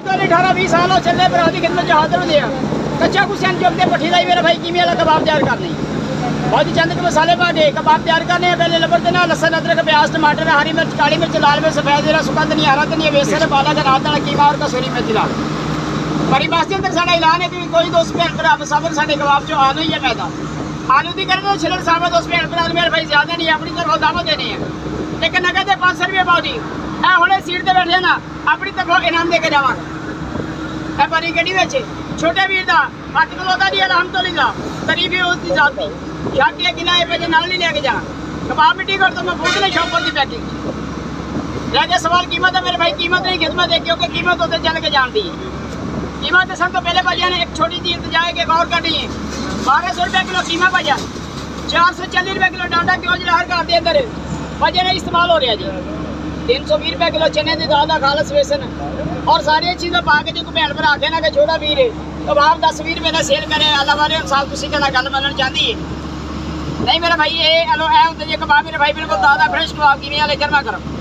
तो 18-20 साल हो चले भरा की खिदमत हाजिर होंगे कच्चा कुछ चुपते पट्ठी लाई मेरा भाई किमें वाला कबाब तैयार करनी बहुत चंद के मसाले पा के कबाब तैयार करने पहले लबर देना लसन अदरक प्याज टमाटर हरी मिर्च काली मिर्च लाल मिर्च सफेद जीरा सुका धनिया हरा धनिया बेसन पाला का रात वाला कीमा और कसूरी मेथी ला बड़ी बात अंदर साडा ऐलान है कि कोई दोस्त भैन भरा मुसाफिर साडे कबाब चो आलू ही है पैदा आलू की करने छिलड़ साहब दोस्त भैन भरा मेरे भाई ज्यादा नहीं अपनी तरफों दावत देनी है लेकिन नगद 500 रुपये पाओ जी ए हुणे सीट ते बैठे ना अपनी तरफों इनाम दे के जावांगे ए बड़ी गड्डी विच छोटे वीर दा 8 किलो दा दी अलहमदुलिल्लाह तारीफ ही उसकी जाती शक है कि ना ये नाल नहीं लेके जाना कबाब मिट्टी कर तो मैं पूछ नहीं शॉप पर की पैकिंग रह गया सवाल कीमत है मेरे भाई कीमत नहीं खिदमत है क्योंकि कीमत होते चल के जानती है कीमत सब तो पहले भाजिया ने एक छोटी सी इंतजाए के गौर कटी है 1200 रुपये किलो कीमा भाजा 440 रुपये किलो डांडा क्यों जरा हर घर के अंदर भाजिया ने इस्तेमाल हो रहा जी 320 रुपये किलो चने की दाल का खालस बेसन और सारी चीज़ें पा के जो भैन भरा आखे ना कि छोटा वीर कबाब 10-20 रुपये का सेल करे अल्लाह वाले साल तुम कहना गल मनना चाहती है नहीं मेरा भाई ये होंगे जी कबाब मेरे भाई बिल्कुल ताज़ा फ्रेश कबाब किमें वाले गर्मा करो